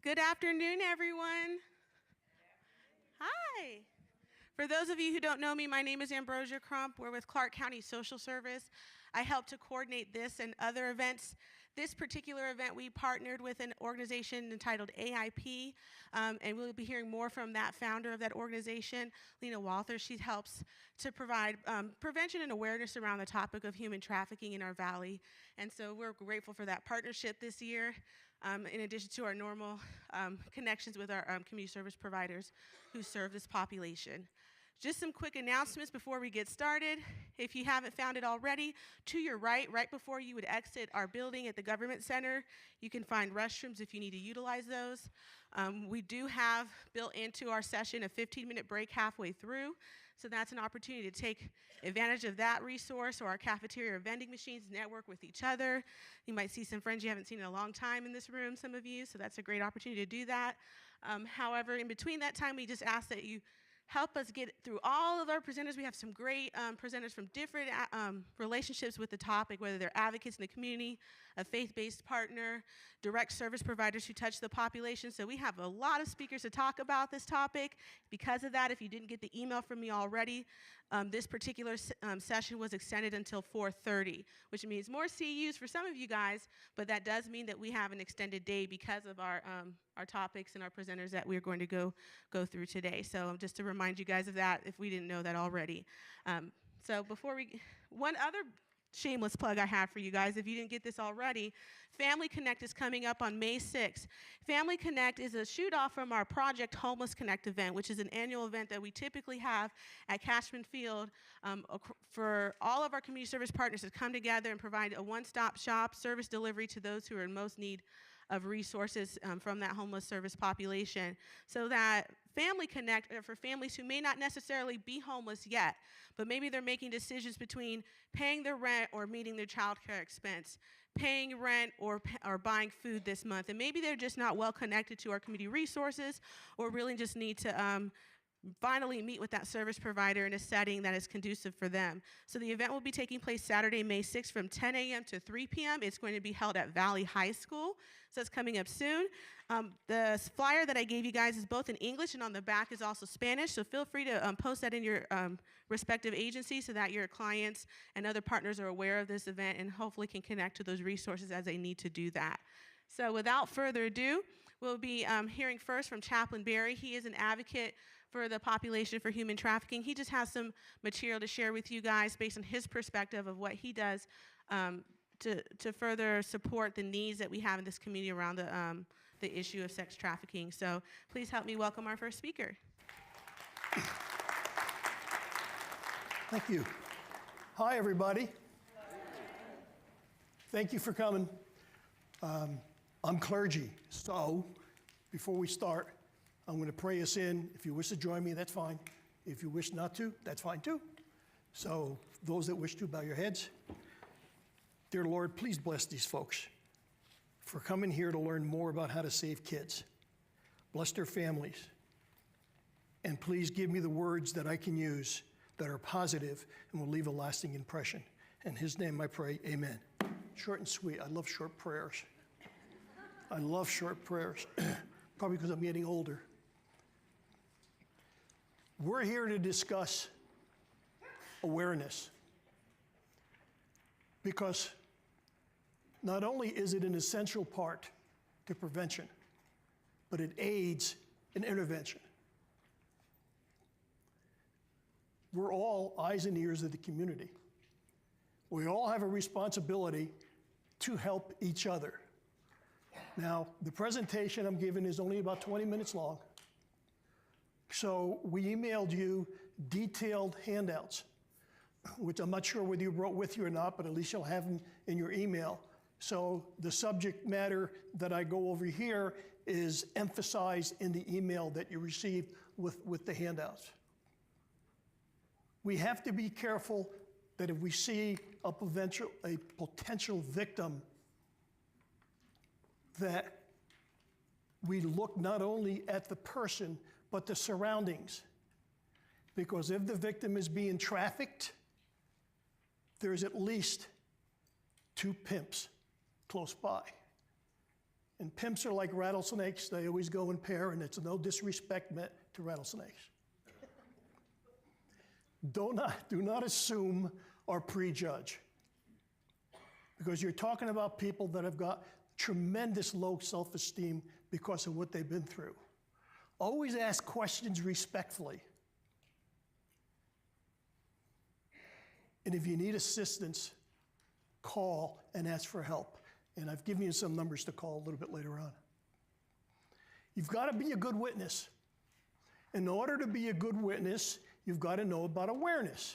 Good afternoon, everyone. Hi. For those of you who don't know me, my name is Ambrosia Crump. We're with Clark County Social Service. I help to coordinate this and other events. This particular event, we partnered with an organization entitled AIP, and we'll be hearing more from that founder of that organization, Lena Walther. She helps to provide prevention and awareness around the topic of human trafficking in our valley. And so we're grateful for that partnership this year, in addition to our normal connections with our community service providers who serve this population. Just some quick announcements before we get started. If you haven't found it already, to your right before you would exit our building at the Government Center, you can find restrooms if you need to utilize those. We do have built into our session a 15-minute break halfway through, so that's an opportunity to take advantage of that resource, or our cafeteria or vending machines, network with each other. You might see some friends you haven't seen in a long time in this room, some of you, so that's a great opportunity to do that. However, in between that time, we just ask that you help us get through all of our presenters. We have some great presenters from different relationships with the topic, whether they're advocates in the community, a faith-based partner, direct service providers who touch the population. So we have a lot of speakers to talk about this topic. Because of that, if you didn't get the email from me already, this particular session was extended until 4:30, which means more CUs for some of you guys, but that does mean that we have an extended day because of our topics and our presenters that we're going to go through today. So just to remind you guys of that if we didn't know that already. So before one other shameless plug I have for you guys, if you didn't get this already, Family Connect is coming up on May 6th. Family Connect is a shoot-off from our Project Homeless Connect event, which is an annual event that we typically have at Cashman Field for all of our community service partners to come together and provide a one-stop shop service delivery to those who are in most need of resources from that homeless service population. So that Family Connect are for families who may not necessarily be homeless yet, but maybe they're making decisions between paying their rent or meeting their child care expense, paying rent or buying food this month, and maybe they're just not well connected to our community resources, or really just need to finally meet with that service provider in a setting that is conducive for them. So the event will be taking place Saturday, May 6th from 10 a.m. to 3 p.m. It's going to be held at Valley High School, so it's coming up soon. The flyer that I gave you guys is both in English, and on the back is also Spanish, so feel free to post that in your respective agencies so that your clients and other partners are aware of this event and hopefully can connect to those resources as they need to do that. So without further ado, we'll be hearing first from Chaplain Barry. He is an advocate for the population for human trafficking. He just has some material to share with you guys based on his perspective of what he does to further support the needs that we have in this community around the issue of sex trafficking. So please help me welcome our first speaker. Thank you. Hi, everybody. Thank you for coming. I'm clergy, so before we start, I'm going to pray us in. If you wish to join me, that's fine. If you wish not to, that's fine too. So those that wish to, bow your heads. Dear Lord, please bless these folks for coming here to learn more about how to save kids. Bless their families. And please give me the words that I can use that are positive and will leave a lasting impression. In his name I pray, amen. Short and sweet. I love short prayers. I love short prayers, probably because I'm getting older. We're here to discuss awareness, because not only is it an essential part to prevention, but it aids in intervention. We're all eyes and ears of the community. We all have a responsibility to help each other. Now, the presentation I'm giving is only about 20 minutes long. So we emailed you detailed handouts, which I'm not sure whether you brought with you or not, but at least you'll have them in your email. So the subject matter that I go over here is emphasized in the email that you received with the handouts. We have to be careful that if we see a potential victim, that we look not only at the person, but the surroundings. Because if the victim is being trafficked, there's at least 2 pimps close by. And pimps are like rattlesnakes. They always go in pair, and it's no disrespect meant to rattlesnakes. Do not assume or prejudge, because you're talking about people that have got tremendous low self-esteem because of what they've been through. Always ask questions respectfully. And if you need assistance, call and ask for help. And I've given you some numbers to call a little bit later on. You've got to be a good witness. In order to be a good witness, you've got to know about awareness.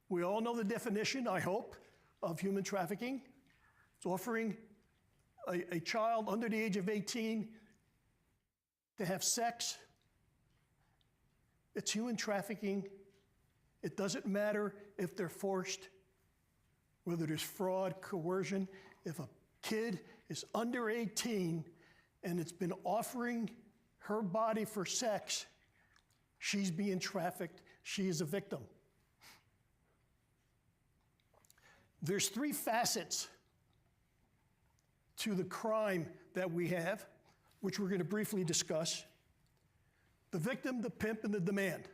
We all know the definition, I hope, of human trafficking. It's offering a child under the age of 18 to have sex. It's human trafficking. It doesn't matter if they're forced, whether there's fraud, coercion. If a kid is under 18 and it's been offering her body for sex, she's being trafficked. She is a victim. There's 3 facets to the crime that we have, which we're going to briefly discuss: the victim, the pimp, and the demand.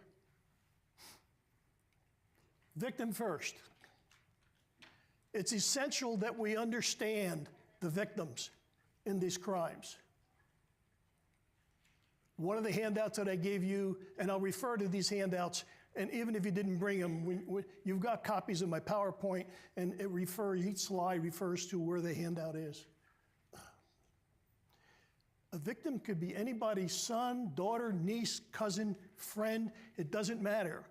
Victim first. It's essential that we understand the victims in these crimes. One of the handouts that I gave you, and I'll refer to these handouts, and even if you didn't bring them, you've got copies of my PowerPoint, and each slide refers to where the handout is. A victim could be anybody's son, daughter, niece, cousin, friend. It doesn't matter.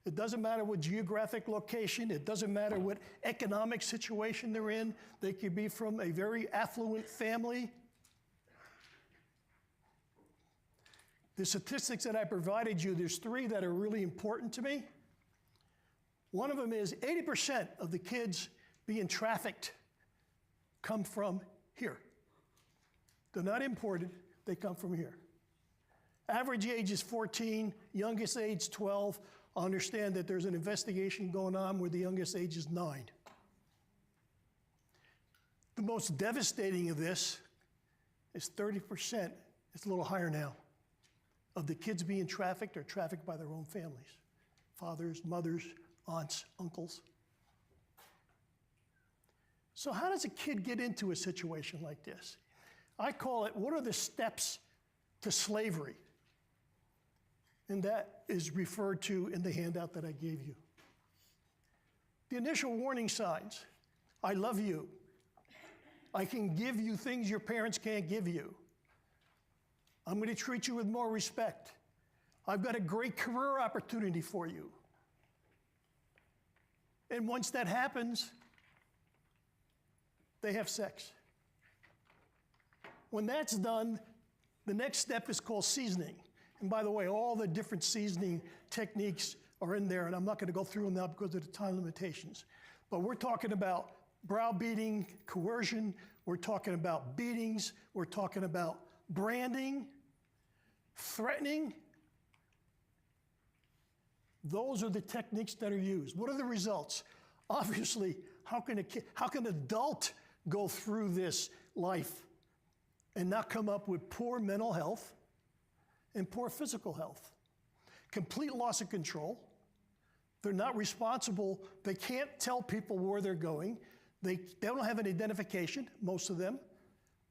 It doesn't matter what geographic location. It doesn't matter what economic situation they're in. They could be from a very affluent family. The statistics that I provided you, there's 3 that are really important to me. One of them is 80% of the kids being trafficked come from here. They're not imported, they come from here. Average age is 14, youngest age 12. I understand that there's an investigation going on where the youngest age is 9. The most devastating of this is 30%, it's a little higher now, of the kids being trafficked are trafficked by their own families. Fathers, mothers, aunts, uncles. So how does a kid get into a situation like this? I call it, what are the steps to slavery? And that is referred to in the handout that I gave you. The initial warning signs: I love you. I can give you things your parents can't give you. I'm going to treat you with more respect. I've got a great career opportunity for you. And once that happens, they have sex. When that's done, the next step is called seasoning. And by the way, all the different seasoning techniques are in there, and I'm not going to go through them now because of the time limitations. But we're talking about browbeating, coercion, we're talking about beatings, we're talking about branding, threatening. Those are the techniques that are used. What are the results? Obviously, how can an adult go through this life and not come up with poor mental health and poor physical health? Complete loss of control. They're not responsible. They can't tell people where they're going. They don't have an identification, most of them.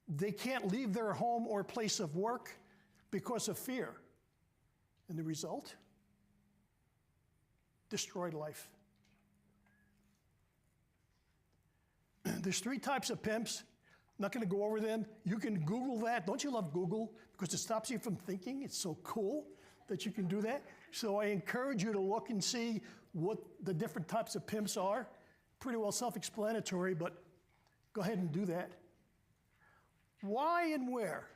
They can't leave their home or place of work because of fear. And the result? Destroyed life. There's 3 types of pimps. I'm not going to go over them. You can Google that. Don't you love Google? Because it stops you from thinking. It's so cool that you can do that. So I encourage you to look and see what the different types of pimps are. Pretty well self-explanatory, but go ahead and do that. Why and where?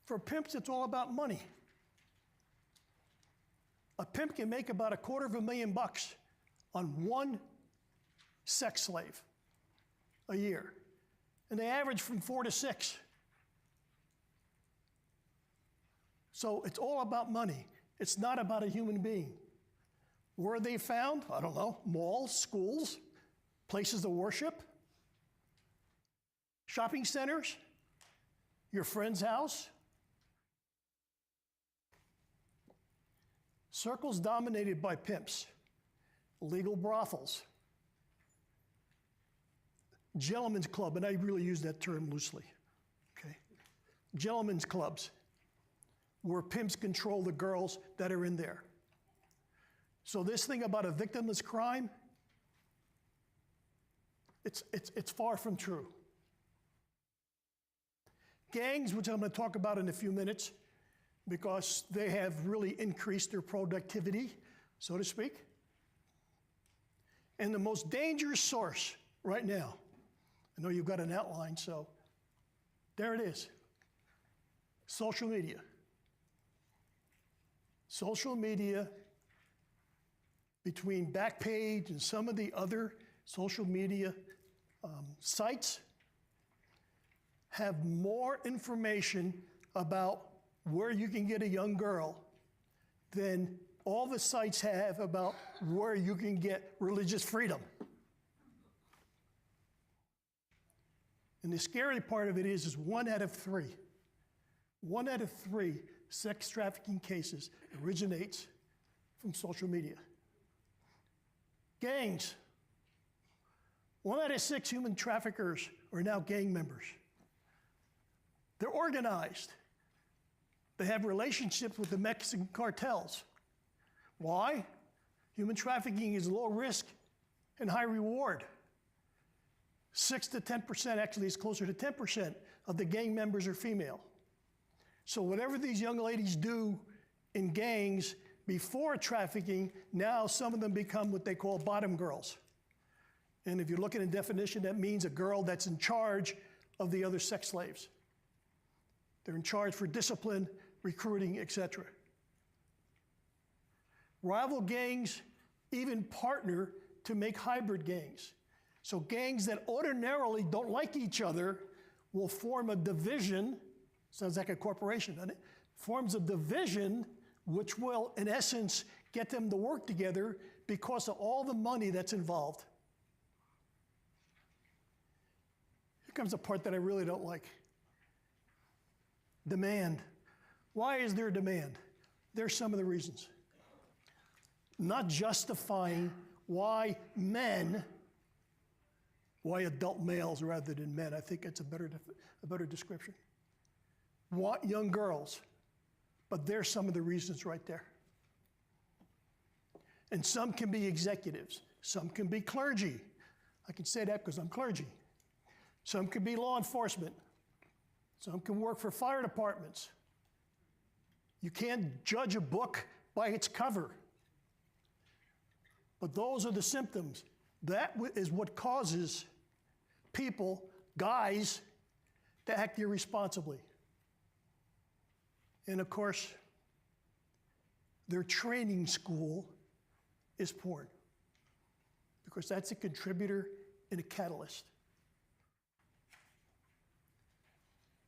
For pimps, it's all about money. A pimp can make about $250,000 on one sex slave a year. And they average from 4 to 6. So it's all about money. It's not about a human being. Where are they found? I don't know. Malls, schools, places of worship. shopping centers, your friend's house. Circles dominated by pimps, legal brothels, gentlemen's club, and I really use that term loosely, okay? Gentlemen's clubs, where pimps control the girls that are in there. So this thing about a victimless crime, it's far from true. Gangs, which I'm going to talk about in a few minutes, because they have really increased their productivity, so to speak. And the most dangerous source right now, I know you've got an outline, so there it is. Social media. Social media, between Backpage and some of the other social media sites, have more information about where you can get a young girl than all the sites have about where you can get religious freedom. And the scary part of it is 1 out of 3 sex trafficking cases originates from social media. Gangs. 1 out of 6 human traffickers are now gang members. They're organized. They have relationships with the Mexican cartels. Why? Human trafficking is low risk and high reward. 6 to 10%, actually it's closer to 10% of the gang members are female. So whatever these young ladies do in gangs before trafficking, now some of them become what they call bottom girls. And if you look at a definition, that means a girl that's in charge of the other sex slaves. They're in charge for discipline, recruiting, etc. Rival gangs even partner to make hybrid gangs. So gangs that ordinarily don't like each other will form a division, sounds like a corporation, doesn't it? Forms a division which will, in essence, get them to work together because of all the money that's involved. Here comes the part that I really don't like. Demand. Why is there demand? There's some of the reasons. Not justifying why adult males rather than men, I think it's a better description, want young girls, but there's some of the reasons right there. And some can be executives, some can be clergy. I can say that because I'm clergy. Some can be law enforcement, some can work for fire departments. You can't judge a book by its cover. But those are the symptoms. That is what causes people, guys, to act irresponsibly. And of course, their training school is porn, because that's a contributor and a catalyst.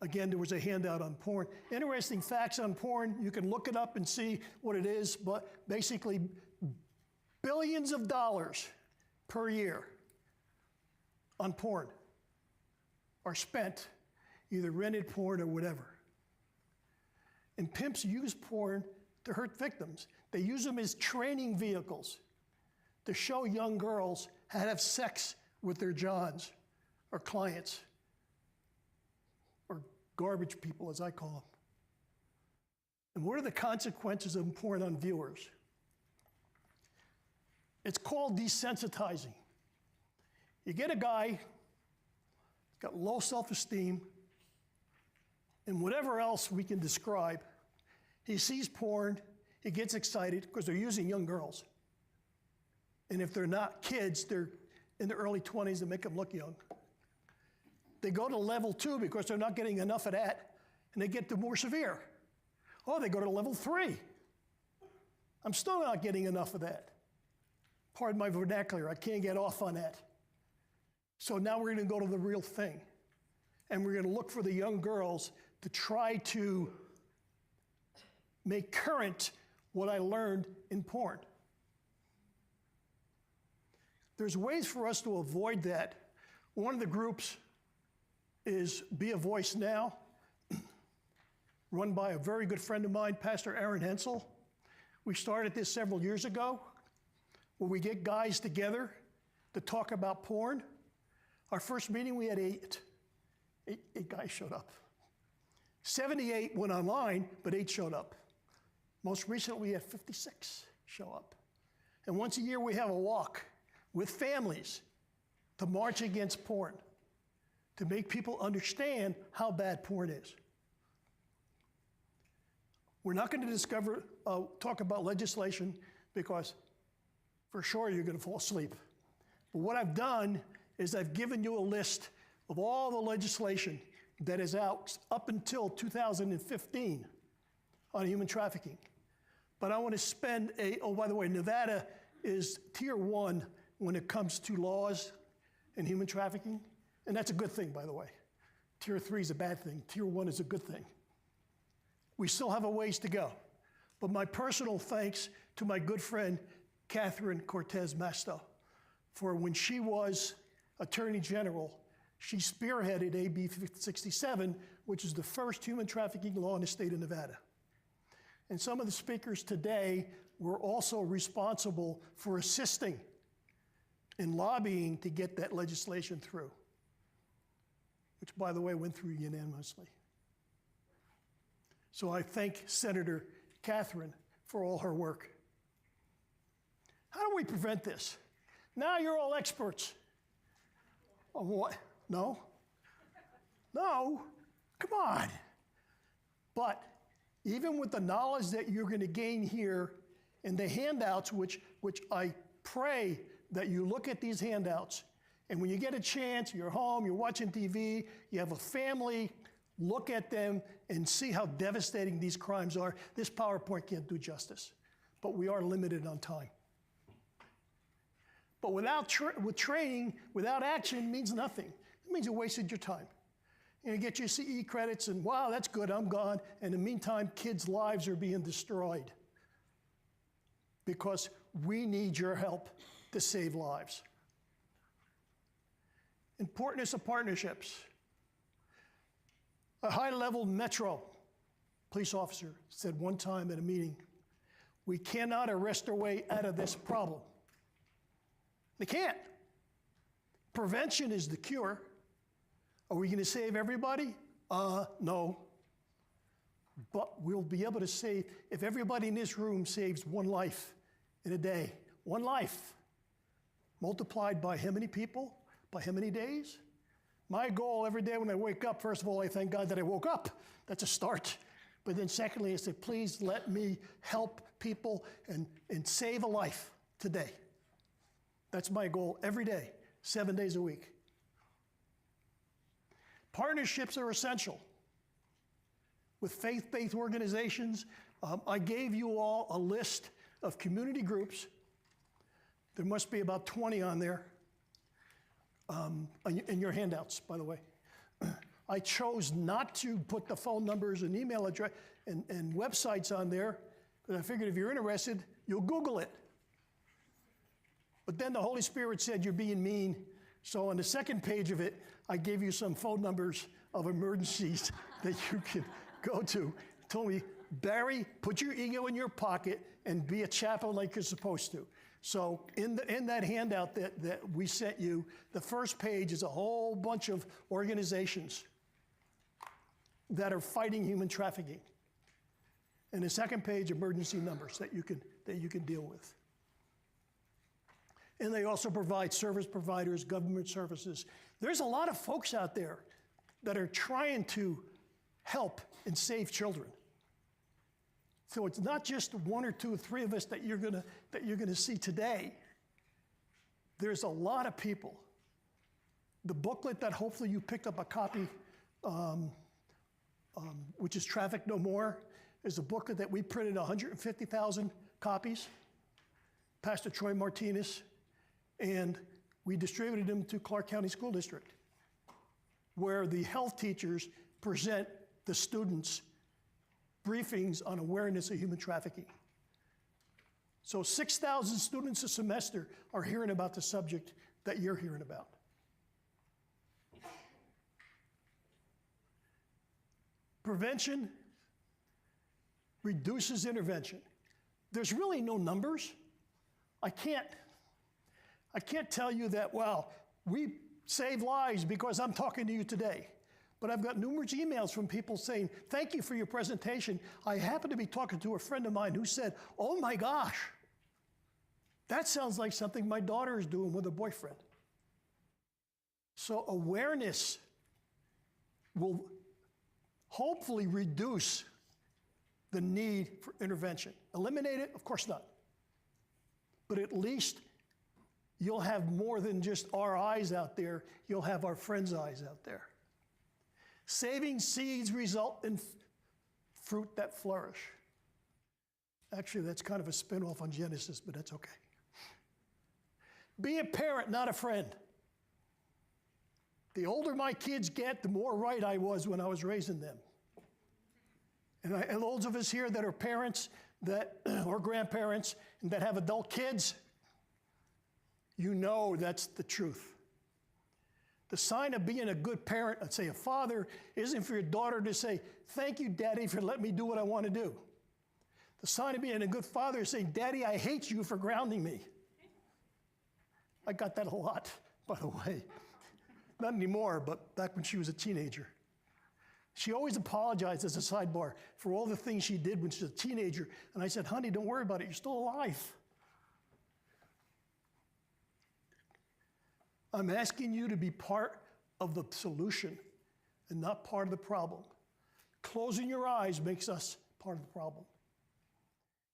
Again, there was a handout on porn. Interesting facts on porn. You can look it up and see what it is, but basically, billions of dollars per year on porn are spent, either rented porn or whatever. And pimps use porn to hurt victims. They use them as training vehicles to show young girls how to have sex with their johns or clients, or garbage people, as I call them. And what are the consequences of porn on viewers? It's called desensitizing. You get a guy, got low self-esteem, and whatever else we can describe, he sees porn, he gets excited because they're using young girls. And if they're not kids, they're in their early 20s to make them look young. They go to level 2 because they're not getting enough of that, and they get to more severe. Oh, they go to level 3. I'm still not getting enough of that. Pardon my vernacular, I can't get off on that. So now we're going to go to the real thing. And we're going to look for the young girls to try to make current what I learned in porn. There's ways for us to avoid that. One of the groups is Be a Voice Now, run by a very good friend of mine, Pastor Aaron Hensel. We started this several years ago, where we get guys together to talk about porn. Our first meeting, we had eight guys showed up. 78 went online, but 8 showed up. Most recently, we had 56 show up. And once a year, we have a walk with families to march against porn, to make people understand how bad porn is. We're not going to talk about legislation because for sure you're going to fall asleep. But what I've done is I've given you a list of all the legislation that is out up until 2015 on human trafficking. But I want to spend oh, by the way, Nevada is tier 1 when it comes to laws and human trafficking. And that's a good thing, by the way. Tier 3 is a bad thing. Tier 1 is a good thing. We still have a ways to go. But my personal thanks to my good friend, Catherine Cortez Masto, for when she was Attorney General, she spearheaded AB 67, which is the first human trafficking law in the state of Nevada. And some of the speakers today were also responsible for assisting in lobbying to get that legislation through, which, by the way, went through unanimously. So I thank Senator Catherine for all her work. How do we prevent this? Now you're all experts. On what? No? No? Come on. But even with the knowledge that you're going to gain here and the handouts, which I pray that you look at these handouts, and when you get a chance, you're home, you're watching TV, you have a family, look at them and see how devastating these crimes are. This PowerPoint can't do justice, but we are limited on time. But with training, without action, means nothing. It means you wasted your time. You get your CE credits and, wow, that's good, I'm gone. And in the meantime, kids' lives are being destroyed because we need your help to save lives. Importance of partnerships. A high-level Metro police officer said one time at a meeting, we cannot arrest our way out of this problem. They can't. Prevention is the cure. Are we going to save everybody? No. But we'll be able to save, if everybody in this room saves one life in a day, one life, multiplied by how many people, by how many days? My goal every day when I wake up, first of all, I thank God that I woke up. That's a start. But then secondly, I say, please let me help people and save a life today. That's my goal every day, 7 days a week. Partnerships are essential. With faith-based organizations, I gave you all a list of community groups. There must be about 20 on there, in your handouts, by the way. I chose not to put the phone numbers and email address and websites on there, because I figured if you're interested, you'll Google it. But then the Holy Spirit said, you're being mean. So on the second page of it, I gave you some phone numbers of emergencies that you can go to. He told me, Barry, put your ego in your pocket and be a chaplain like you're supposed to. So in that handout that we sent you, the first page is a whole bunch of organizations that are fighting human trafficking. And the second page, emergency numbers that you can deal with. And they also provide service providers, government services. There's a lot of folks out there that are trying to help and save children. So it's not just 1 or 2 or 3 of us that you're gonna see today. There's a lot of people. The booklet that hopefully you picked up a copy, which is Traffic No More, is a booklet that we printed 150,000 copies. Pastor Troy Martinez. And we distributed them to Clark County School District, where the health teachers present the students briefings on awareness of human trafficking. So 6,000 students a semester are hearing about the subject that you're hearing about. Prevention reduces intervention. There's really no numbers. I can't tell you that, well, we save lives because I'm talking to you today. But I've got numerous emails from people saying, thank you for your presentation. I happen to be talking to a friend of mine who said, oh my gosh, that sounds like something my daughter is doing with her boyfriend. So awareness will hopefully reduce the need for intervention. Eliminate it? Of course not. But at least you'll have more than just our eyes out there. You'll have our friends' eyes out there. Saving seeds result in fruit that flourish. Actually, that's kind of a spin-off on Genesis, but that's okay. Be a parent, not a friend. The older my kids get, the more right I was when I was raising them. And those of us here that are parents or grandparents and that have adult kids, you know that's the truth. The sign of being a good parent, let's say a father, isn't for your daughter to say, thank you, Daddy, for letting me do what I want to do. The sign of being a good father is saying, Daddy, I hate you for grounding me. I got that a lot, by the way. Not anymore, but back when she was a teenager. She always apologized, as a sidebar, for all the things she did when she was a teenager. And I said, honey, don't worry about it. You're still alive. I'm asking you to be part of the solution and not part of the problem. Closing your eyes makes us part of the problem.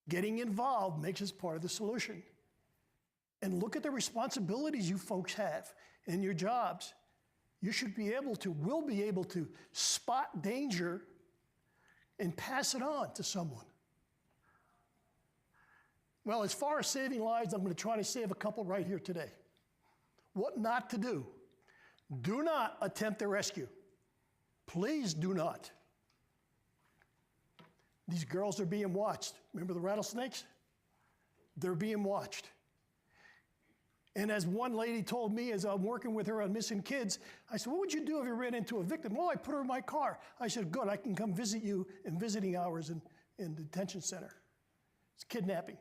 Getting involved makes us part of the solution. And look at the responsibilities you folks have in your jobs. You should be able to, will be able to spot danger and pass it on to someone. Well, as far as saving lives, I'm going to try to save a couple right here today. What not to do. Do not attempt the rescue. Please do not. These girls are being watched. Remember the rattlesnakes? They're being watched. And as one lady told me as I'm working with her on missing kids, I said, what would you do if you ran into a victim? Well, I put her in my car. I said, good, I can come visit you in visiting hours in the detention center. It's kidnapping.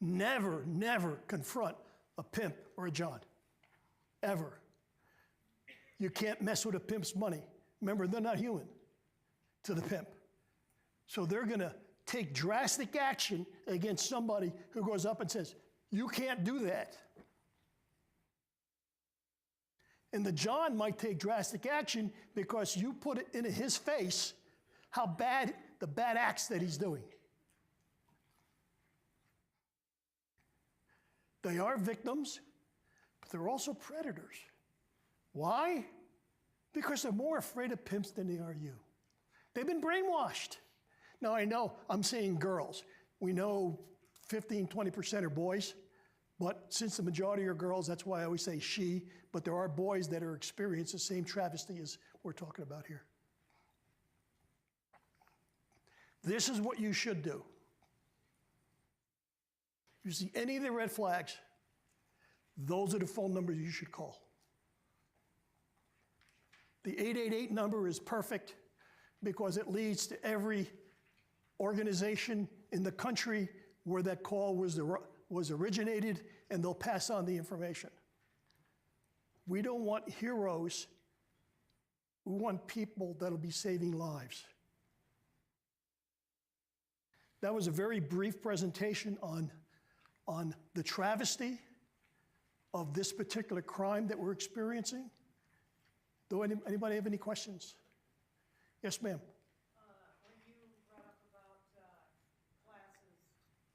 Never, never confront a pimp or a John. Ever. You can't mess with a pimp's money. Remember, they're not human to the pimp. So they're going to take drastic action against somebody who goes up and says, you can't do that. And the John might take drastic action because you put it in his face how bad, the bad acts that he's doing. They are victims, but they're also predators. Why? Because they're more afraid of pimps than they are you. They've been brainwashed. Now, I know I'm saying girls. We know 15, 20% are boys, but since the majority are girls, that's why I always say she, but there are boys that are experiencing the same travesty as we're talking about here. This is what you should do. If you see any of the red flags, those are the phone numbers you should call. The 888 number is perfect because it leads to every organization in the country where that call was originated, and they'll pass on the information. We don't want heroes. We want people that'll be saving lives. That was a very brief presentation on the travesty of this particular crime that we're experiencing. Do anybody have any questions? Yes, ma'am. When you brought up about classes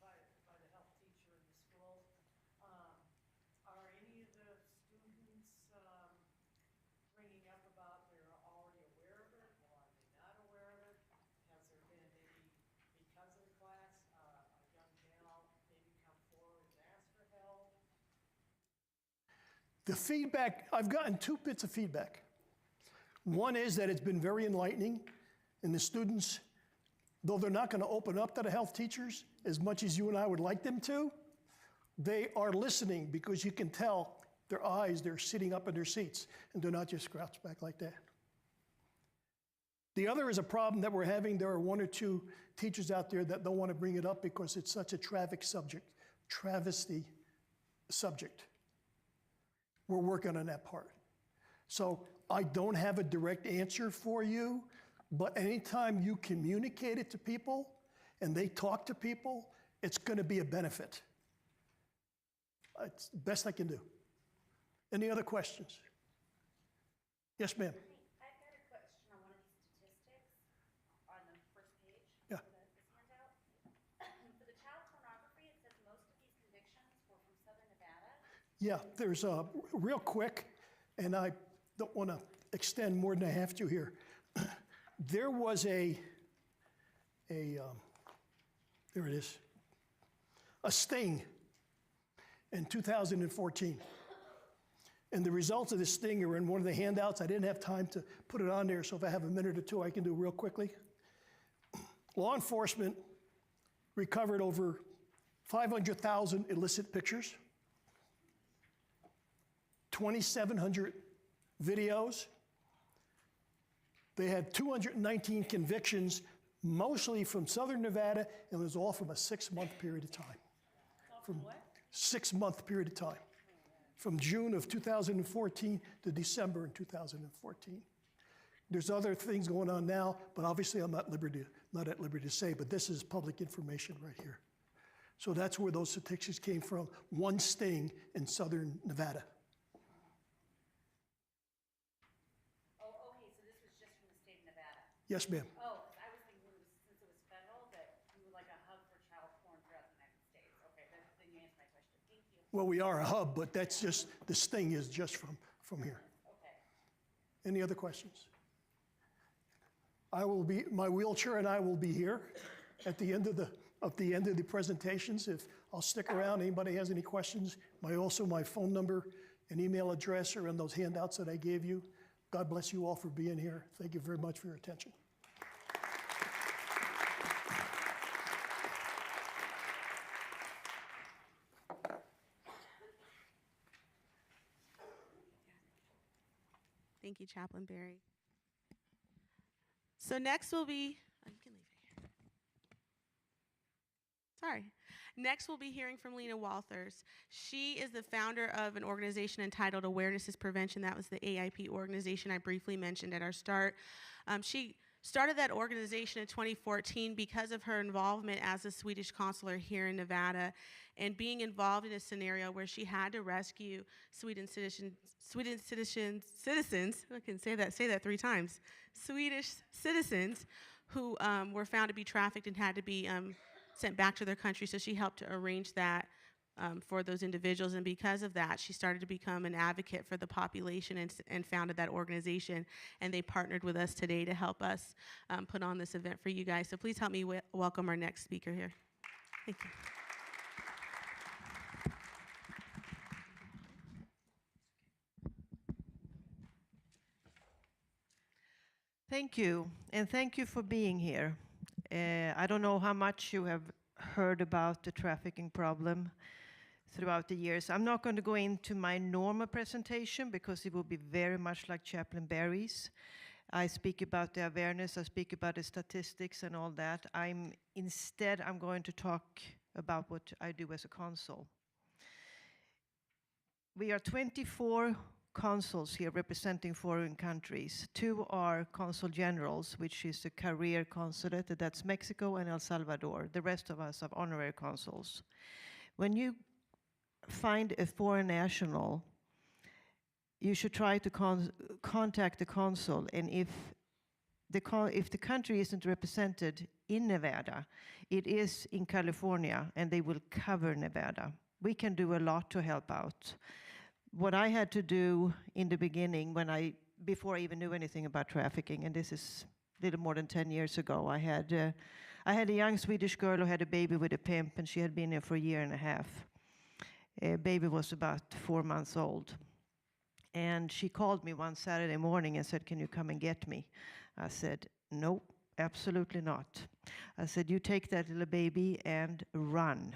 by the health teacher in the school, are any of the students bringing up about they're already aware of it, or are they not aware of it? Has there been any, because of the class, a young gal maybe come forward and ask for help? The feedback, I've gotten two bits of feedback. One is that it's been very enlightening, and the students, though they're not going to open up to the health teachers as much as you and I would like them to, they are listening because you can tell their eyes, they're sitting up in their seats and do not just crouch back like that. The other is a problem that we're having. There are one or two teachers out there that don't want to bring it up because it's such a travesty subject. We're working on that part. So I don't have a direct answer for you, but anytime you communicate it to people and they talk to people, it's going to be a benefit. It's the best I can do. Any other questions? Yes, ma'am. I've got a question on one of these statistics on the first page Yeah. of this handout. For the child pornography, it says most of these convictions were from Southern Nevada. Yeah, there's real quick, and I don't want to extend more than I have to here. There was there it is, a sting in 2014. And the results of this sting are in one of the handouts. I didn't have time to put it on there, so if I have a minute or two, I can do real quickly. Law enforcement recovered over 500,000 illicit pictures, 2,700 videos. They had 219 convictions, mostly from Southern Nevada, and it was all from a 6-month period of time. From what? 6-month period of time. From June of 2014 to December in 2014. There's other things going on now, but obviously I'm not at liberty to say, but this is public information right here. So that's where those statistics came from. One sting in Southern Nevada. Oh, okay, so this was just from the state of Nevada. Yes, ma'am. Oh, 'cause I was thinking since it was federal, that you were like a hub for child porn throughout the United States. Okay, then you answered my question. Thank you. Well, we are a hub, but that's just, the sting is just from here. Okay. Any other questions? My wheelchair and I will be here at the end of the presentations. If I'll stick around, anybody has any questions, my phone number and email address are in those handouts that I gave you. God bless you all for being here. Thank you very much for your attention. Thank you, Chaplain Barry. So next will be, oh, you can leave it here. Sorry. Next we'll be hearing from Lena Walthers. She is the founder of an organization entitled Awareness is Prevention. That was the AIP organization I briefly mentioned at our start. She started that organization in 2014 because of her involvement as a Swedish consular here in Nevada and being involved in a scenario where she had to rescue Swedish citizens, I can say that 3 times, Swedish citizens who were found to be trafficked and had to be sent back to their country. So she helped to arrange that for those individuals, and because of that, she started to become an advocate for the population and founded that organization, and they partnered with us today to help us put on this event for you guys. So please help me welcome our next speaker here. Thank you. Thank you, and thank you for being here. I don't know how much you have heard about the trafficking problem throughout the years. I'm not going to go into my normal presentation because it will be very much like Chaplain Barry's. I speak about the awareness, I speak about the statistics and all that. Instead, I'm going to talk about what I do as a consul. We are 24 consuls here representing foreign countries. 2 are consul generals, which is a career consulate, that's Mexico and El Salvador. The rest of us are honorary consuls. When you find a foreign national, you should try to contact the consul, and if the country isn't represented in Nevada, it is in California, and they will cover Nevada. We can do a lot to help out. What I had to do in the beginning, before I even knew anything about trafficking, and this is a little more than 10 years ago, I had a young Swedish girl who had a baby with a pimp, and she had been there for a year and a half. Baby was about 4 months old. And she called me one Saturday morning and said, "Can you come and get me?" I said, "No, absolutely not." I said, "You take that little baby and run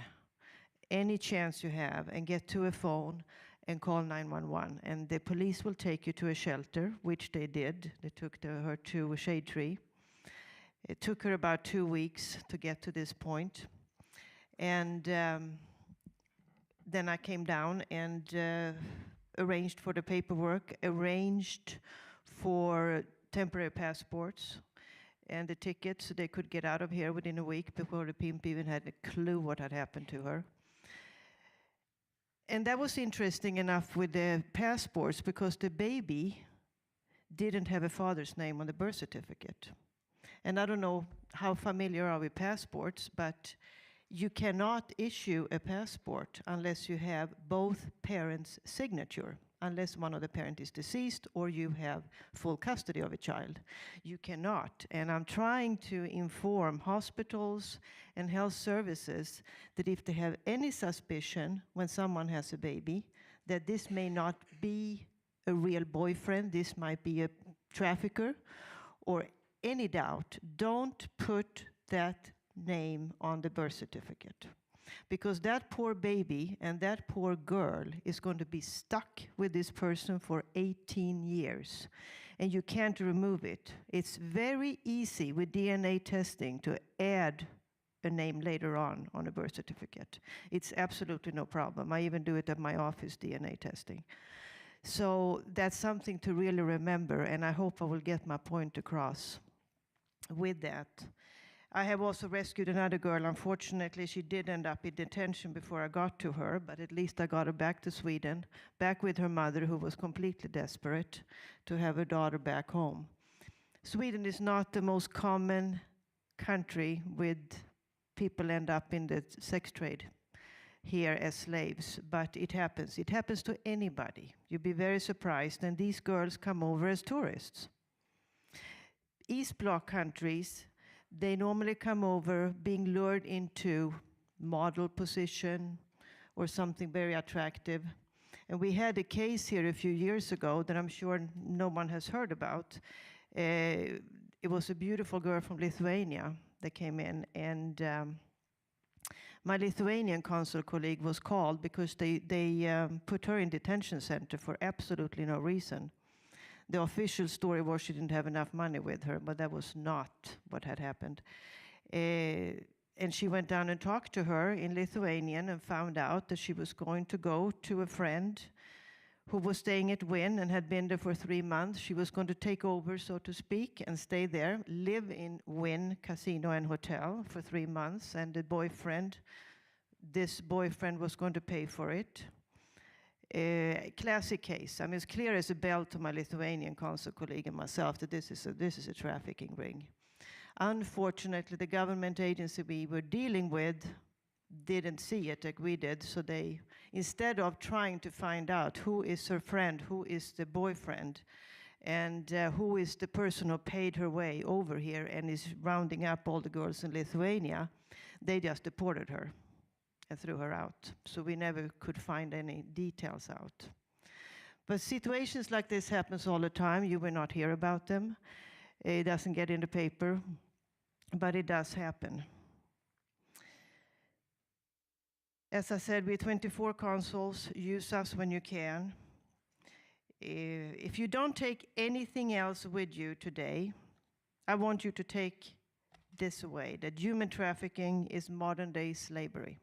any chance you have and get to a phone and call 911. And the police will take you to a shelter, which they did. They took her to a shade tree. It took her about 2 weeks to get to this point. And then I came down and arranged for the paperwork, arranged for temporary passports and the tickets so they could get out of here within a week before the pimp even had a clue what had happened to her. And that was interesting enough with the passports because the baby didn't have a father's name on the birth certificate. And I don't know how familiar are with passports, but you cannot issue a passport unless you have both parents' signature, unless one of the parents is deceased or you have full custody of a child. You cannot. And I'm trying to inform hospitals and health services that if they have any suspicion when someone has a baby, that this may not be a real boyfriend, this might be a trafficker, or any doubt, don't put that name on the birth certificate. Because that poor baby and that poor girl is going to be stuck with this person for 18 years. And you can't remove it. It's very easy with DNA testing to add a name later on a birth certificate. It's absolutely no problem. I even do it at my office, DNA testing. So that's something to really remember, and I hope I will get my point across with that. I have also rescued another girl. Unfortunately, she did end up in detention before I got to her, but at least I got her back to Sweden, back with her mother, who was completely desperate to have her daughter back home. Sweden is not the most common country with people end up in the sex trade here as slaves, but it happens. It happens to anybody. You'd be very surprised, and these girls come over as tourists. East Bloc countries, they normally come over being lured into model position or something very attractive. And we had a case here a few years ago that I'm sure no one has heard about. It was a beautiful girl from Lithuania that came in, and my Lithuanian consul colleague was called because they put her in detention center for absolutely no reason. The official story was she didn't have enough money with her, but that was not what had happened. And she went down and talked to her in Lithuanian and found out that she was going to go to a friend who was staying at Wynn and had been there for 3 months. She was going to take over, so to speak, and stay there, live in Wynn Casino and Hotel for 3 months, and this boyfriend was going to pay for it. Classic case. I mean, it's clear as a bell to my Lithuanian consul colleague and myself that this is a trafficking ring. Unfortunately, the government agency we were dealing with didn't see it like we did, so they, instead of trying to find out who is her friend, who is the boyfriend, and who is the person who paid her way over here and is rounding up all the girls in Lithuania, they just deported her and threw her out. So we never could find any details out. But situations like this happens all the time. You will not hear about them. It doesn't get in the paper, but it does happen. As I said, we're 24 consuls. Use us when you can. If you don't take anything else with you today, I want you to take this away, that human trafficking is modern-day slavery.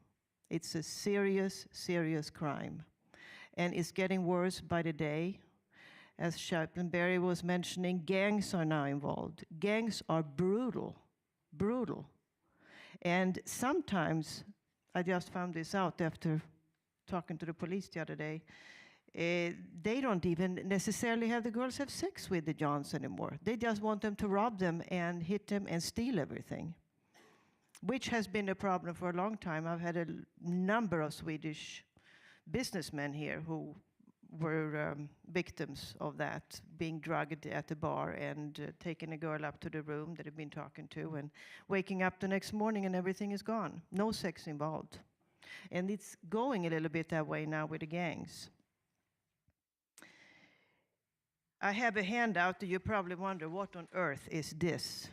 It's a serious, serious crime, and it's getting worse by the day. As Chaplain Barry was mentioning, gangs are now involved. Gangs are brutal, brutal. And sometimes, I just found this out after talking to the police the other day, they don't even necessarily have the girls have sex with the Johns anymore. They just want them to rob them and hit them and steal everything, which has been a problem for a long time. I've had a number of Swedish businessmen here who were victims of that, being drugged at the bar and taking a girl up to the room that had been talking to and waking up the next morning and everything is gone. No sex involved. And it's going a little bit that way now with the gangs. I have a handout that you probably wonder, what on earth is this?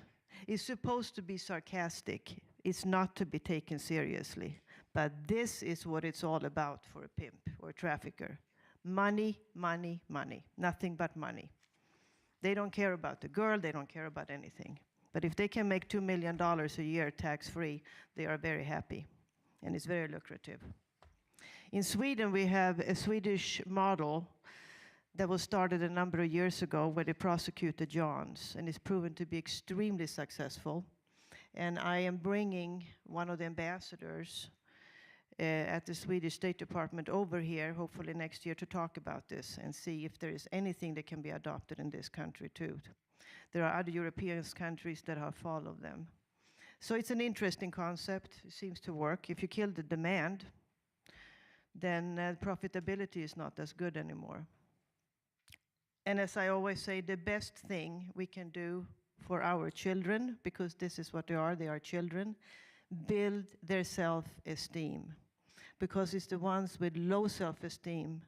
It's supposed to be sarcastic. It's not to be taken seriously. But this is what it's all about for a pimp or a trafficker. Money, money, money. Nothing but money. They don't care about the girl, they don't care about anything. But if they can make $2 million a year tax-free, they are very happy, and it's very lucrative. In Sweden, we have a Swedish model that was started a number of years ago where they prosecute the Johns, and it's proven to be extremely successful. And I am bringing one of the ambassadors at the Swedish State Department over here, hopefully next year, to talk about this and see if there is anything that can be adopted in this country too. There are other European countries that have followed them. So it's an interesting concept. It seems to work. If you kill the demand, then profitability is not as good anymore. And as I always say, the best thing we can do for our children, because this is what they are children, build their self-esteem. Because it's the ones with low self-esteem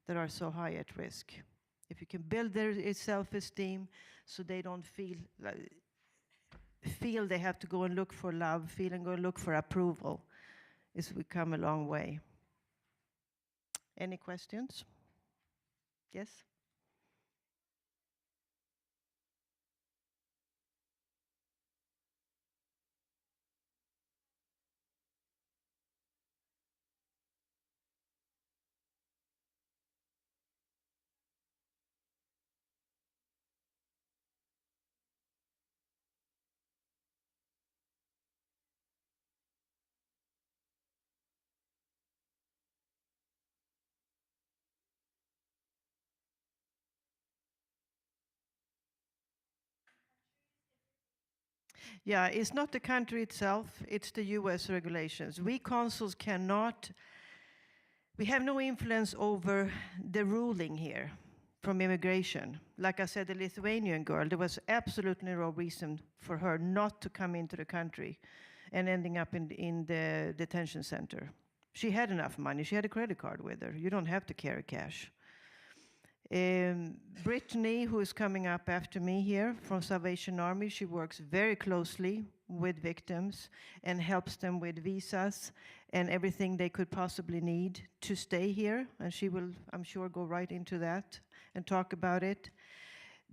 that are so high at risk. If you can build their self-esteem so they don't feel they have to go and look for love, feel and go look for approval, we've come a long way. Any questions? Yes? Yeah, it's not the country itself, it's the US regulations. We consuls we have no influence over the ruling here from immigration. Like I said, the Lithuanian girl, there was absolutely no reason for her not to come into the country and ending up in the detention center. She had enough money, she had a credit card with her. You don't have to carry cash. Brittany, who is coming up after me here from Salvation Army, she works very closely with victims and helps them with visas and everything they could possibly need to stay here. And she will, I'm sure, go right into that and talk about it.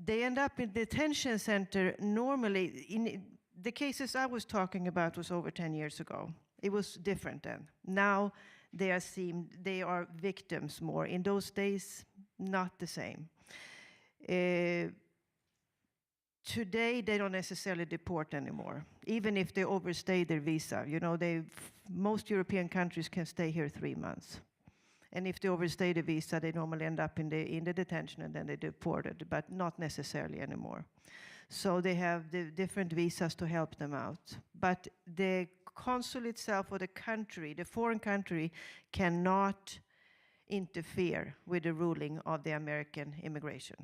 They end up in detention center normally. In the cases I was talking about was over 10 years ago. It was different then. Now they are victims more. In those days, not the same. Today, they don't necessarily deport anymore, even if they overstay their visa. You know, most European countries can stay here 3 months. And if they overstay the visa, they normally end up in the detention and then they're deported, but not necessarily anymore. So they have the different visas to help them out. But the consul itself or the country, the foreign country, cannot interfere with the ruling of the American immigration.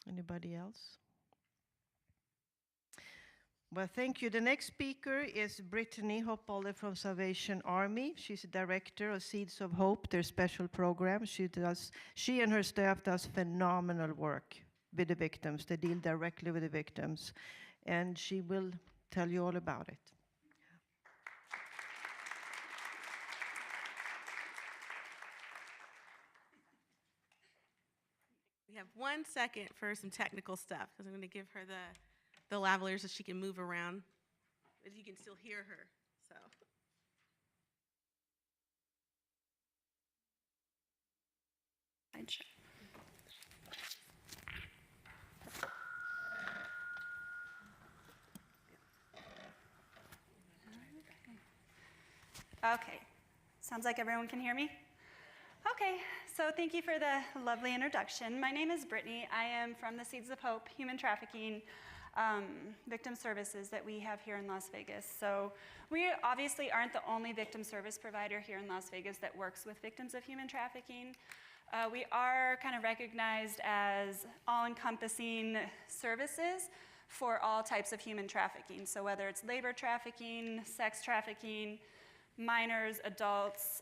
Anybody else? Well, thank you. The next speaker is Brittany Hoppolle from Salvation Army. She's a director of Seeds of Hope, their special program. She and her staff does phenomenal work with the victims. They deal directly with the victims, and she will tell you all about it. We have 1 second for some technical stuff, because I'm going to give her the lavalier so she can move around, but you can still hear her. So. Okay, sounds like everyone can hear me? Okay, so thank you for the lovely introduction. My name is Brittany. I am from the Seeds of Hope Human Trafficking Victim Services that we have here in Las Vegas. So we obviously aren't the only victim service provider here in Las Vegas that works with victims of human trafficking. We are kind of recognized as all-encompassing services for all types of human trafficking. So whether it's labor trafficking, sex trafficking, minors, adults,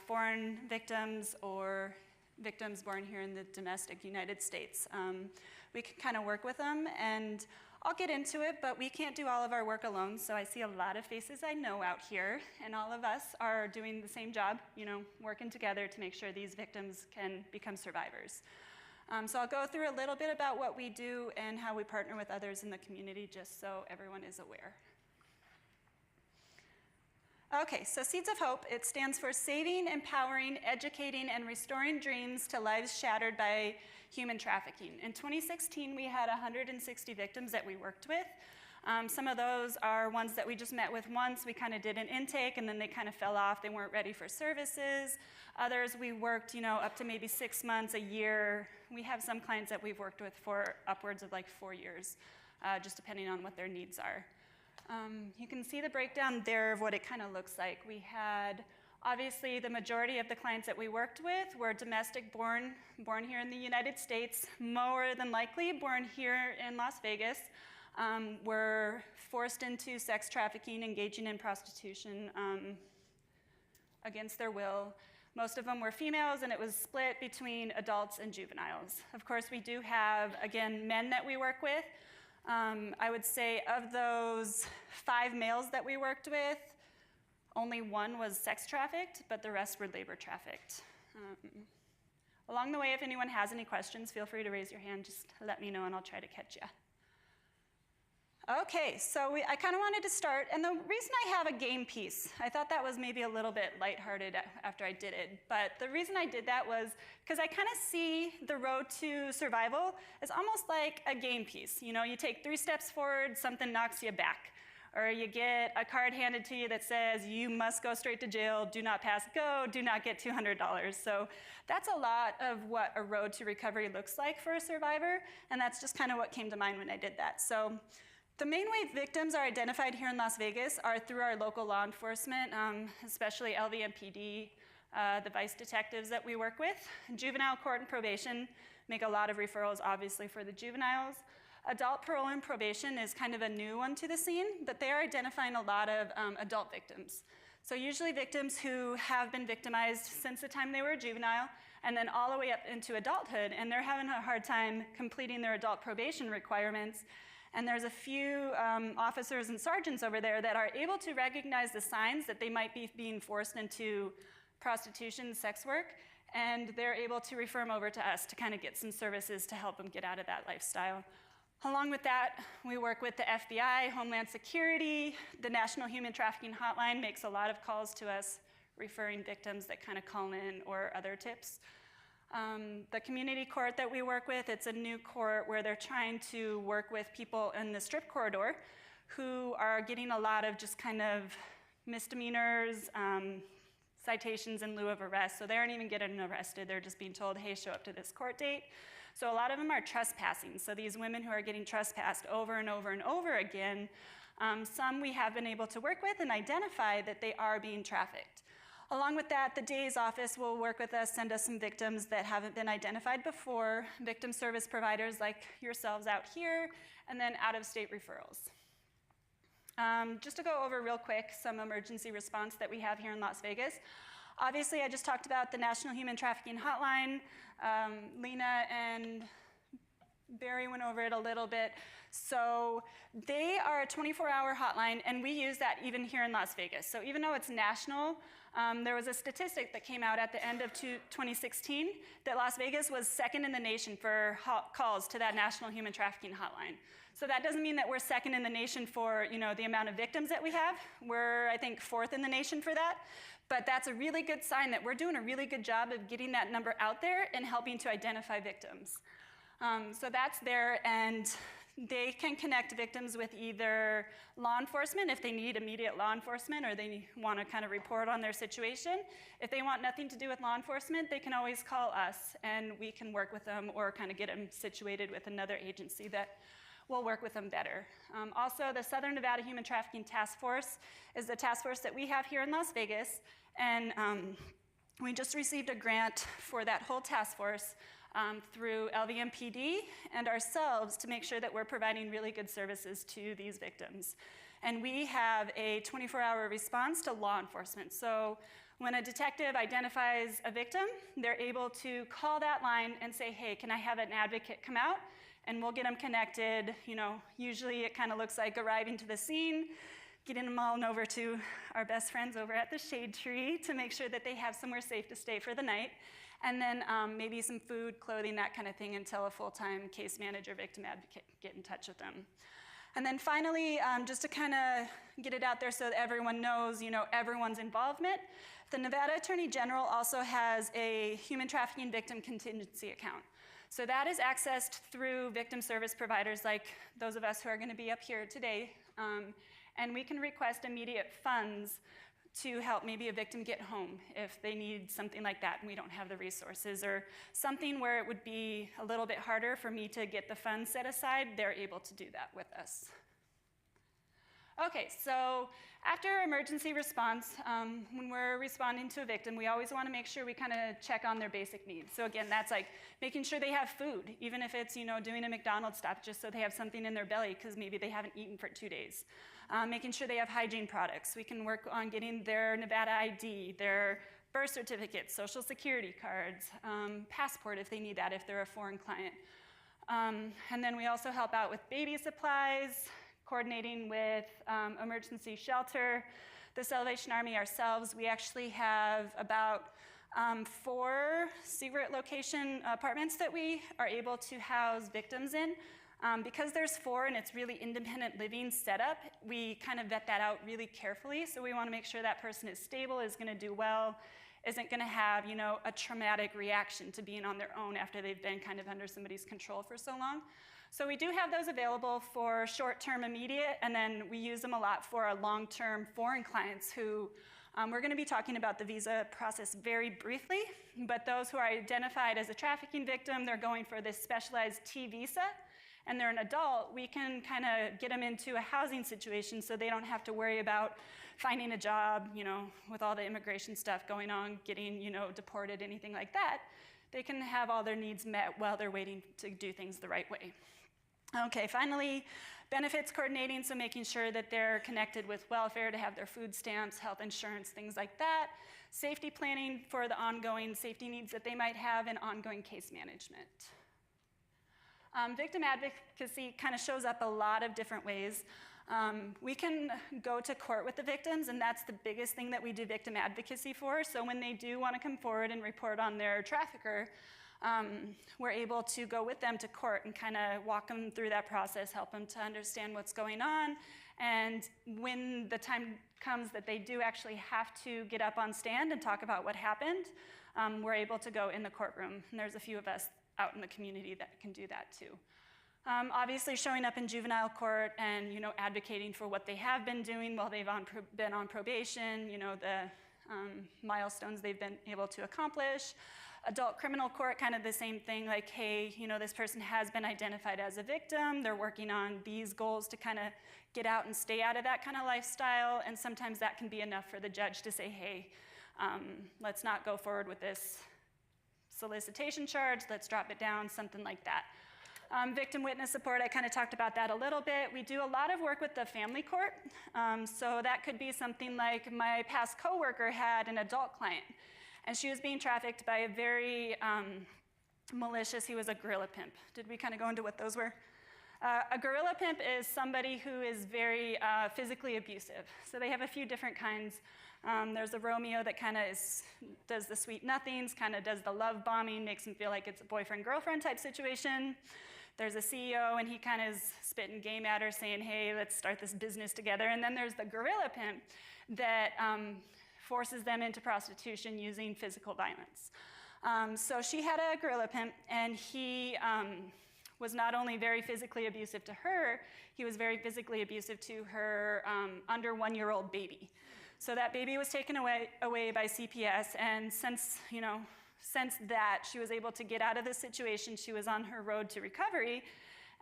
foreign victims, or victims born here in the domestic United States. We can kind of work with them, and I'll get into it, but we can't do all of our work alone, so I see a lot of faces I know out here, and all of us are doing the same job, working together to make sure these victims can become survivors. So I'll go through a little bit about what we do and how we partner with others in the community, just so everyone is aware. Okay, so Seeds of Hope, it stands for Saving, Empowering, Educating, and Restoring Dreams to Lives Shattered by Human Trafficking. In 2016, we had 160 victims that we worked with. Some of those are ones that we just met with once. We kind of did an intake, and then they kind of fell off. They weren't ready for services. Others we worked, up to maybe 6 months, a year. We have some clients that we've worked with for upwards of like 4 years, just depending on what their needs are. You can see the breakdown there of what it kind of looks like. We had, obviously, the majority of the clients that we worked with were domestic born here in the United States, more than likely born here in Las Vegas, were forced into sex trafficking, engaging in prostitution against their will. Most of them were females, and it was split between adults and juveniles. Of course, we do have, again, men that we work with. I would say of those 5 males that we worked with, only 1 was sex trafficked, but the rest were labor trafficked. Along the way, if anyone has any questions, feel free to raise your hand. Just let me know, and I'll try to catch you. Okay, so I kind of wanted to start, and the reason I have a game piece, I thought that was maybe a little bit lighthearted after I did it, but the reason I did that was because I kind of see the road to survival as almost like a game piece. You take 3 steps forward, something knocks you back, or you get a card handed to you that says you must go straight to jail, do not pass go, do not get $200. So that's a lot of what a road to recovery looks like for a survivor, and that's just kind of what came to mind when I did that. So the main way victims are identified here in Las Vegas are through our local law enforcement, especially LVMPD, the vice detectives that we work with. Juvenile court and probation make a lot of referrals, obviously, for the juveniles. Adult parole and probation is kind of a new one to the scene, but they are identifying a lot of adult victims. So usually victims who have been victimized since the time they were a juvenile, and then all the way up into adulthood, and they're having a hard time completing their adult probation requirements. And there's a few officers and sergeants over there that are able to recognize the signs that they might be being forced into prostitution, sex work, and they're able to refer them over to us to kind of get some services to help them get out of that lifestyle. Along with that, we work with the FBI, Homeland Security. The National Human Trafficking Hotline makes a lot of calls to us, referring victims that kind of call in or other tips. The community court that we work with, it's a new court where they're trying to work with people in the strip corridor who are getting a lot of just kind of misdemeanors, citations in lieu of arrest. So they aren't even getting arrested. They're just being told, hey, show up to this court date. So a lot of them are trespassing. So these women who are getting trespassed over and over and over again, some we have been able to work with and identify that they are being trafficked. Along with that, the DA's office will work with us, send us some victims that haven't been identified before, victim service providers like yourselves out here, and then out-of-state referrals. Just to go over real quick some emergency response that we have here in Las Vegas. Obviously, I just talked about the National Human Trafficking Hotline. Lena and Barry went over it a little bit. So they are a 24-hour hotline, and we use that even here in Las Vegas. So even though it's national, there was a statistic that came out at the end of 2016 that Las Vegas was second in the nation for calls to that National Human Trafficking Hotline. So that doesn't mean that we're second in the nation for the amount of victims that we have. We're, I think, 4th in the nation for that. But that's a really good sign that we're doing a really good job of getting that number out there and helping to identify victims. So that's there, and they can connect victims with either law enforcement if they need immediate law enforcement or they want to kind of report on their situation. If they want nothing to do with law enforcement, they can always call us, and we can work with them or kind of get them situated with another agency that will work with them better. Also, the Southern Nevada Human Trafficking Task Force is the task force that we have here in Las Vegas, and we just received a grant for that whole task force through LVMPD and ourselves to make sure that we're providing really good services to these victims. And we have a 24-hour response to law enforcement. So when a detective identifies a victim, they're able to call that line and say, hey, can I have an advocate come out and we'll get them connected. Usually it kind of looks like arriving to the scene, getting them all over to our best friends over at the Shade Tree to make sure that they have somewhere safe to stay for the night. And then maybe some food, clothing, that kind of thing until a full-time case manager, victim advocate get in touch with them. And then finally, just to kind of get it out there so that everyone knows, everyone's involvement, the Nevada Attorney General also has a human trafficking victim contingency account. So that is accessed through victim service providers like those of us who are going to be up here today. And we can request immediate funds to help maybe a victim get home if they need something like that and we don't have the resources, or something where it would be a little bit harder for me to get the funds set aside, they're able to do that with us. Okay, so after emergency response, when we're responding to a victim, we always want to make sure we kind of check on their basic needs. So again, that's like making sure they have food, even if it's doing a McDonald's stop just so they have something in their belly because maybe they haven't eaten for 2 days. Making sure they have hygiene products. We can work on getting their Nevada ID, their birth certificate, social security cards, passport if they need that if they're a foreign client. And then we also help out with baby supplies, coordinating with emergency shelter. The Salvation Army ourselves, we actually have about 4 secret location apartments that we are able to house victims in. Because there's 4 and it's really independent living setup, we kind of vet that out really carefully. So we want to make sure that person is stable, is going to do well, isn't going to have a traumatic reaction to being on their own after they've been kind of under somebody's control for so long. So we do have those available for short-term immediate, and then we use them a lot for our long-term foreign clients who we're going to be talking about the visa process very briefly, but those who are identified as a trafficking victim, they're going for this specialized T visa, and they're an adult, we can kind of get them into a housing situation so they don't have to worry about finding a job, with all the immigration stuff going on, getting, deported, anything like that. They can have all their needs met while they're waiting to do things the right way. Okay, finally, benefits coordinating, so making sure that they're connected with welfare to have their food stamps, health insurance, things like that. Safety planning for the ongoing safety needs that they might have, and ongoing case management. Victim advocacy kind of shows up a lot of different ways. We can go to court with the victims, and that's the biggest thing that we do victim advocacy for. So when they do want to come forward and report on their trafficker, we're able to go with them to court and kind of walk them through that process, help them to understand what's going on. And when the time comes that they do actually have to get up on stand and talk about what happened, we're able to go in the courtroom. And there's a few of us out in the community that can do that too. Obviously showing up in juvenile court and advocating for what they have been doing while they've been on probation, the milestones they've been able to accomplish. Adult criminal court, kind of the same thing, like, hey, this person has been identified as a victim, they're working on these goals to kind of get out and stay out of that kind of lifestyle, and sometimes that can be enough for the judge to say, hey, let's not go forward with this solicitation charge, let's drop it down, something like that. Victim witness support, I kind of talked about that a little bit. We do a lot of work with the family court. So that could be something like my past coworker had an adult client, and she was being trafficked by a very malicious, he was a gorilla pimp. Did we kind of go into what those were? A gorilla pimp is somebody who is very physically abusive. So they have a few different kinds. There's a Romeo that kind of does the sweet nothings, kind of does the love bombing, makes them feel like it's a boyfriend-girlfriend type situation. There's a CEO, and he kind of is spitting game at her, saying, hey, let's start this business together. And then there's the gorilla pimp that forces them into prostitution using physical violence. So she had a gorilla pimp, and he was not only very physically abusive to her, he was very physically abusive to her under 1-year-old baby. So that baby was taken away by CPS, and since that, she was able to get out of this situation. She was on her road to recovery,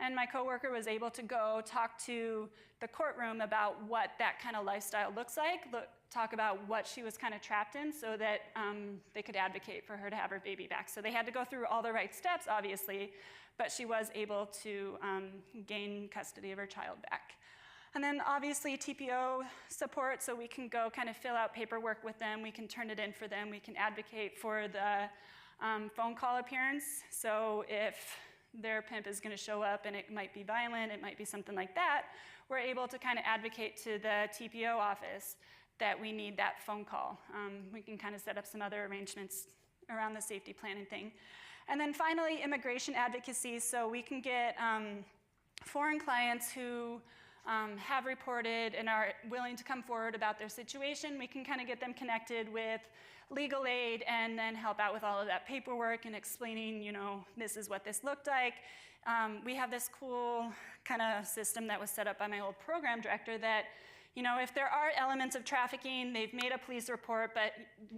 and my coworker was able to go talk to the courtroom about what that kind of lifestyle looks like, talk about what she was kind of trapped in so that they could advocate for her to have her baby back. So they had to go through all the right steps, obviously, but she was able to gain custody of her child back. And then obviously TPO support, so we can go kind of fill out paperwork with them, we can turn it in for them, we can advocate for the phone call appearance. So if their pimp is going to show up and it might be violent, it might be something like that, we're able to kind of advocate to the TPO office that we need that phone call. We can kind of set up some other arrangements around the safety planning thing. And then finally, immigration advocacy. So we can get foreign clients who have reported and are willing to come forward about their situation. We can kind of get them connected with legal aid and then help out with all of that paperwork and explaining, you know, this is what this looked like. We have this cool kind of system that was set up by my old program director that, you know, if there are elements of trafficking, they've made a police report, but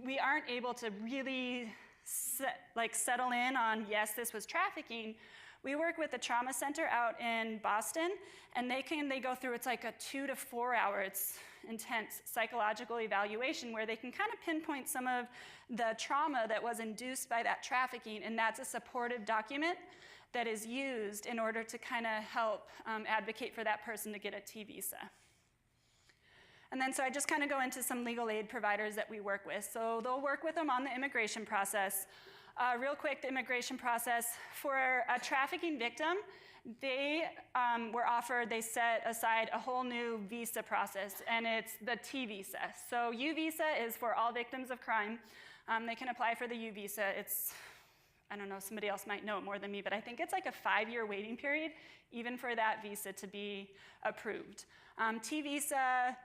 we aren't able to really settle in on, yes, this was trafficking. We work with a trauma center out in Boston, and they go through, it's like a 2 to 4 hour, it's intense psychological evaluation where they can kind of pinpoint some of the trauma that was induced by that trafficking, and that's a supportive document that is used in order to kind of help advocate for that person to get a T visa. And then so I just kind of go into some legal aid providers that we work with. So they'll work with them on the immigration process. Real quick, the immigration process. For a trafficking victim, they set aside a whole new visa process, and it's the T visa. So U visa is for all victims of crime. They can apply for the U visa. It's, I don't know, somebody else might know it more than me, but I think it's like a 5-year waiting period, even for that visa to be approved. T visa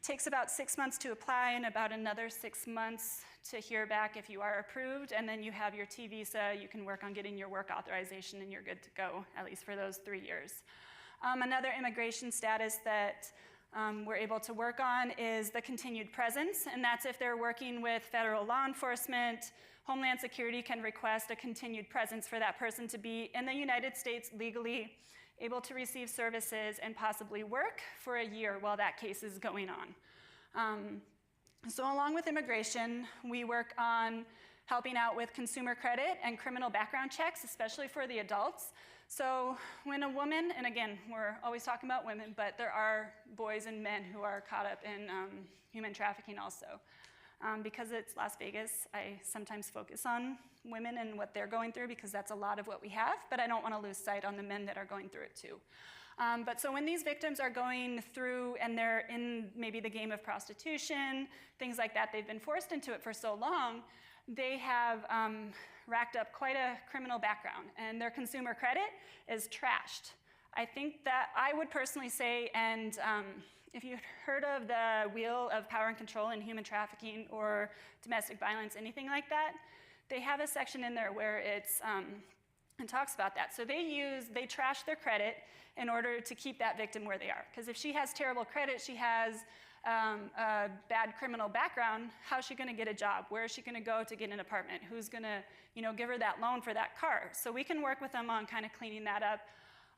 takes about 6 months to apply and about another 6 months to hear back if you are approved, and then you have your T visa, you can work on getting your work authorization and you're good to go, at least for those 3 years. Another immigration status that we're able to work on is the continued presence, and that's if they're working with federal law enforcement. Homeland Security can request a continued presence for that person to be in the United States legally, able to receive services and possibly work for a year while that case is going on. So along with immigration, we work on helping out with consumer credit and criminal background checks, especially for the adults. So when a woman, and again, we're always talking about women, but there are boys and men who are caught up in human trafficking also. Because it's Las Vegas, I sometimes focus on women and what they're going through because that's a lot of what we have, but I don't want to lose sight on the men that are going through it too. But so when these victims are going through and they're in maybe the game of prostitution, things like that, they've been forced into it for so long, they have racked up quite a criminal background, and their consumer credit is trashed. I think that I would personally say, and if you've heard of the Wheel of Power and Control in human trafficking or domestic violence, anything like that, they have a section in there where it talks about that. So they trash their credit in order to keep that victim where they are. Because if she has terrible credit, she has a bad criminal background, how's she gonna get a job? Where is she gonna go to get an apartment? Who's gonna, give her that loan for that car? So we can work with them on kind of cleaning that up,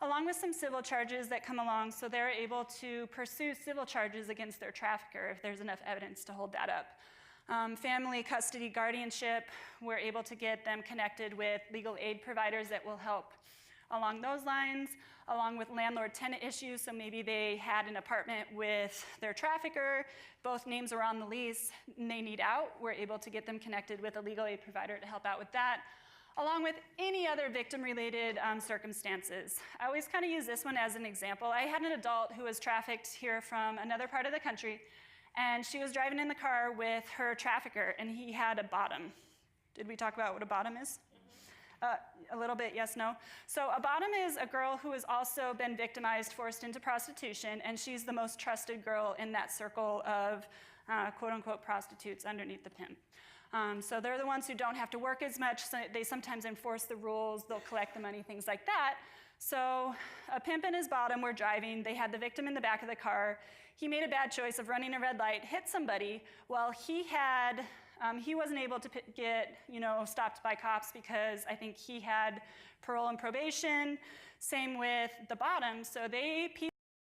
along with some civil charges that come along, so they're able to pursue civil charges against their trafficker if there's enough evidence to hold that up. Family custody guardianship, we're able to get them connected with legal aid providers that will help along those lines, along with landlord-tenant issues, so maybe they had an apartment with their trafficker, both names are on the lease, and they need out, we're able to get them connected with a legal aid provider to help out with that, along with any other victim-related circumstances. I always kind of use this one as an example. I had an adult who was trafficked here from another part of the country, and she was driving in the car with her trafficker, and he had a bottom. Did we talk about what a bottom is? A little bit, yes, no. So a bottom is a girl who has also been victimized, forced into prostitution, and she's the most trusted girl in that circle of quote-unquote prostitutes underneath the pimp. So they're the ones who don't have to work as much, so they sometimes enforce the rules, they'll collect the money, things like that. So a pimp and his bottom were driving, they had the victim in the back of the car, he made a bad choice of running a red light, hit somebody, while he wasn't able to get, stopped by cops because I think he had parole and probation. Same with the bottom. So they